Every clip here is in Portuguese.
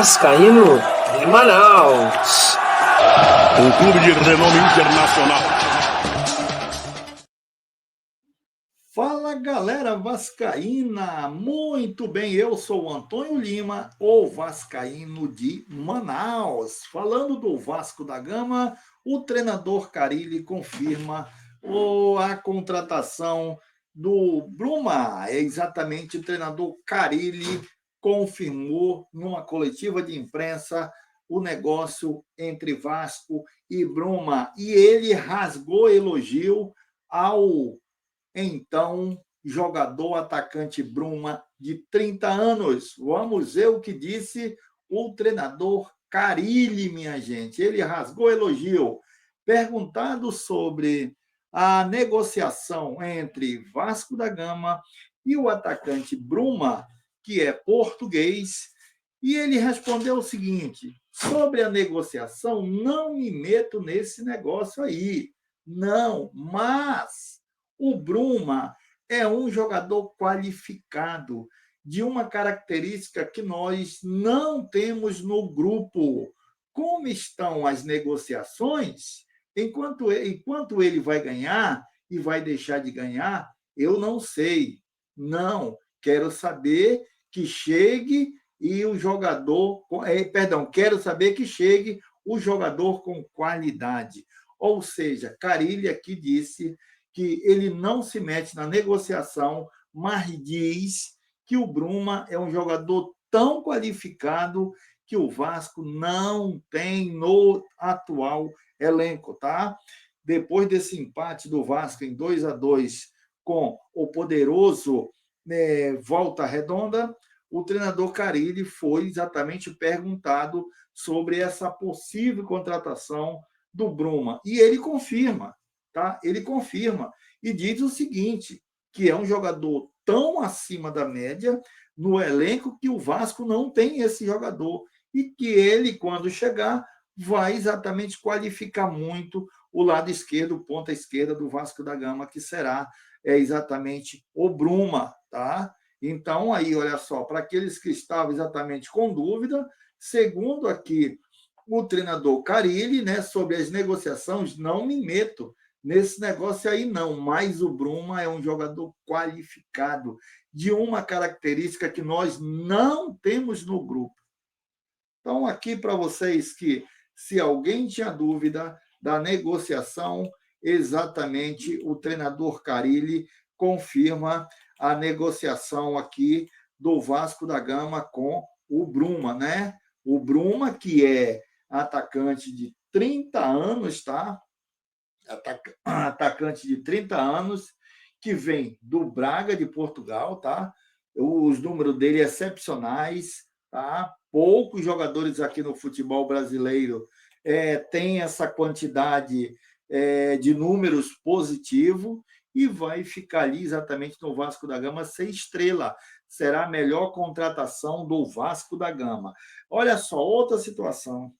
Vascaíno de Manaus. Um clube de renome internacional. Fala, galera vascaína! Muito bem, eu sou o Antônio Lima, o vascaíno de Manaus. Falando do Vasco da Gama, o treinador Carille confirma a contratação do Bruma. É exatamente, o treinador Carille confirmou numa coletiva de imprensa o negócio entre Vasco e Bruma. E ele rasgou elogio ao então jogador atacante Bruma, de 30 anos. Vamos ver o que disse o treinador Carille, minha gente. Ele rasgou elogio. Perguntado sobre a negociação entre Vasco da Gama e o atacante Bruma, que é português, e ele respondeu o seguinte: sobre a negociação, não me meto nesse negócio aí. Não, mas o Bruma é um jogador qualificado, de uma característica que nós não temos no grupo. Como estão as negociações, enquanto ele vai ganhar e vai deixar de ganhar, eu não sei. Não, quero saber que chegue e o jogador... quero saber que chegue o jogador com qualidade. Ou seja, Carille aqui disse que ele não se mete na negociação, mas diz que o Bruma é um jogador tão qualificado que o Vasco não tem no atual elenco, tá? Depois desse empate do Vasco em 2-2 com o poderoso Volta Redonda, o treinador Carille foi exatamente perguntado sobre essa possível contratação do Bruma. E ele confirma. Tá? Ele confirma e diz o seguinte, que é um jogador tão acima da média no elenco que o Vasco não tem esse jogador e que ele, quando chegar, vai exatamente qualificar muito o lado esquerdo, ponta esquerda do Vasco da Gama, que será exatamente o Bruma. Tá? Então, aí, olha só, para aqueles que estavam exatamente com dúvida, segundo aqui o treinador Carille, né, sobre as negociações, não me meto nesse negócio aí, não. Mas o Bruma é um jogador qualificado, de uma característica que nós não temos no grupo. Então, aqui para vocês que, se alguém tinha dúvida da negociação, exatamente o treinador Carille confirma a negociação aqui do Vasco da Gama com o Bruma, né? O Bruma, que é atacante de 30 anos, tá? Atacante de 30 anos, que vem do Braga de Portugal, tá? Os números dele excepcionais, tá? Poucos jogadores aqui no futebol brasileiro têm essa quantidade de números positivo e vai ficar ali exatamente no Vasco da Gama, ser estrela. Será a melhor contratação do Vasco da Gama. Olha só, outra situação.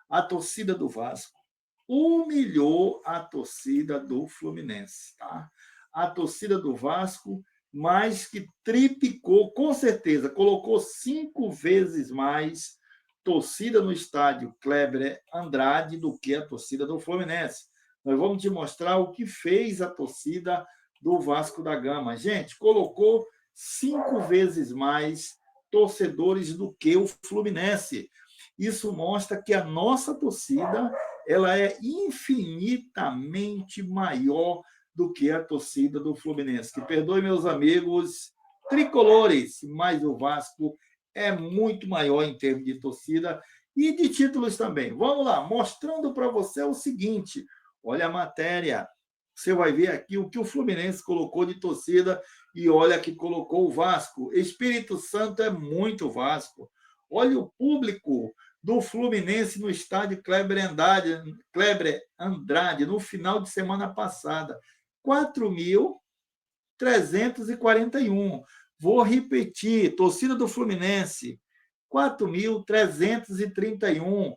A torcida do Vasco humilhou a torcida do Fluminense. Tá? A torcida do Vasco, mais que triplicou, com certeza, colocou 5 vezes mais torcida no estádio Kleber Andrade do que a torcida do Fluminense. Nós vamos te mostrar o que fez a torcida do Vasco da Gama. Gente, colocou 5 vezes mais torcedores do que o Fluminense. Isso mostra que a nossa torcida ela é infinitamente maior do que a torcida do Fluminense. Que perdoe, meus amigos tricolores, mas o Vasco é muito maior em termos de torcida e de títulos também. Vamos lá, mostrando para você o seguinte. Olha a matéria. Você vai ver aqui o que o Fluminense colocou de torcida e olha que colocou o Vasco. Espírito Santo é muito Vasco. Olha o público do Fluminense no estádio Kleber Andrade no final de semana passada. 4.341. Vou repetir, torcida do Fluminense, 4.331.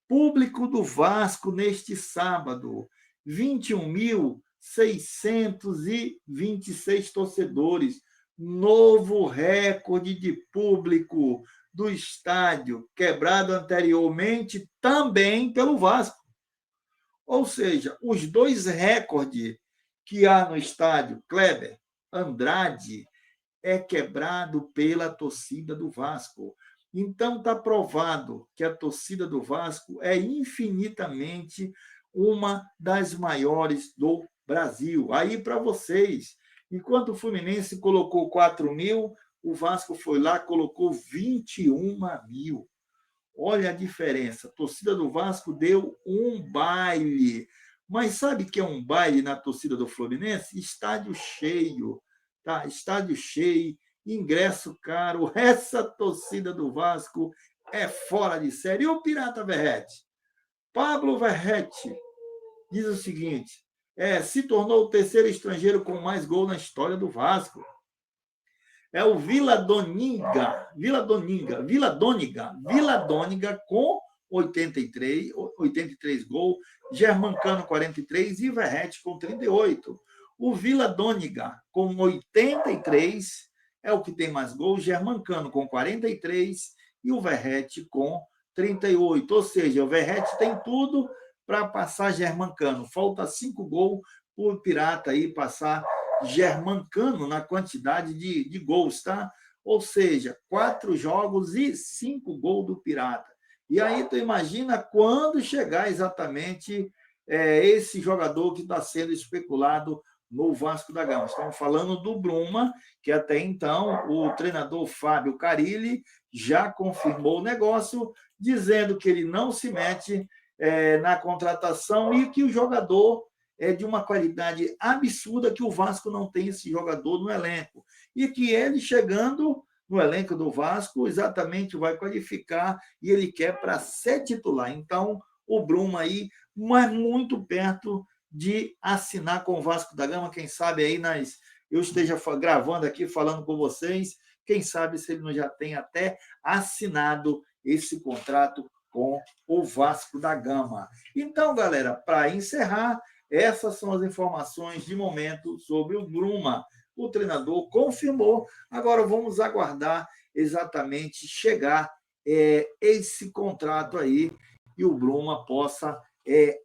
Público do Vasco neste sábado, 21.626 torcedores. Novo recorde de público do estádio quebrado anteriormente também pelo Vasco. Ou seja, os dois recordes que há no estádio Kleber Andrade é quebrado pela torcida do Vasco. Então está provado que a torcida do Vasco é infinitamente uma das maiores do Brasil. Aí para vocês, enquanto o Fluminense colocou 4.000, o Vasco foi lá e colocou 21.000. Olha a diferença. A torcida do Vasco deu um baile. Mas sabe o que é um baile na torcida do Fluminense? Estádio cheio, tá? Estádio cheio, ingresso caro. Essa torcida do Vasco é fora de série. E o Pirata Verrete? Pablo Verrete diz o seguinte: se tornou o terceiro estrangeiro com mais gol na história do Vasco. É o Vila Dônica com 83 gols, Germancano 43 e Verrete com 38. O Vila Dônica com 83 é o que tem mais gols, Germancano com 43 e o Verrete com 38. Ou seja, o Verrete tem tudo para passar Germancano. Falta 5 gols para o Pirata aí passar Germancano na quantidade de gols, tá? Ou seja, 4 jogos e 5 gols do Pirata. E aí tu imagina quando chegar exatamente esse jogador que está sendo especulado no Vasco da Gama. Estamos falando do Bruma, que até então o treinador Fábio Carilli já confirmou o negócio, dizendo que ele não se mete na contratação e que o jogador é de uma qualidade absurda, que o Vasco não tem esse jogador no elenco. E que ele, chegando no elenco do Vasco, exatamente vai qualificar e ele quer para ser titular. Então, o Bruma aí, mas muito perto de assinar com o Vasco da Gama. Quem sabe aí eu esteja gravando aqui, falando com vocês, quem sabe se ele não já tem até assinado esse contrato com o Vasco da Gama. Então, galera, para encerrar, essas são as informações de momento sobre o Bruma. O treinador confirmou. Agora vamos aguardar exatamente chegar esse contrato aí e o Bruma possa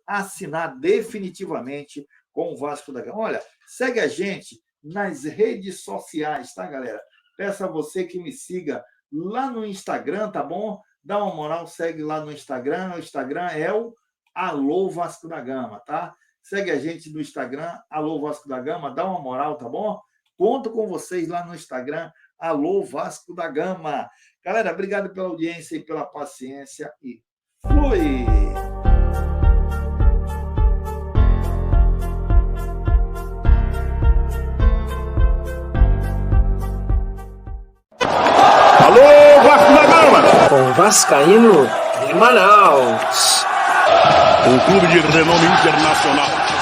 assinar definitivamente com o Vasco da Gama. Olha, segue a gente nas redes sociais, tá, galera? Peço a você que me siga lá no Instagram, tá bom? Dá uma moral, segue lá no Instagram. O Instagram é o Alô Vasco da Gama, tá? Segue a gente no Instagram, Alô Vasco da Gama, dá uma moral, tá bom? Conto com vocês lá no Instagram, Alô Vasco da Gama. Galera, obrigado pela audiência e pela paciência e fui! Alô, Vasco da Gama! Com Vascaíno de Manaus. Um clube de renome internacional.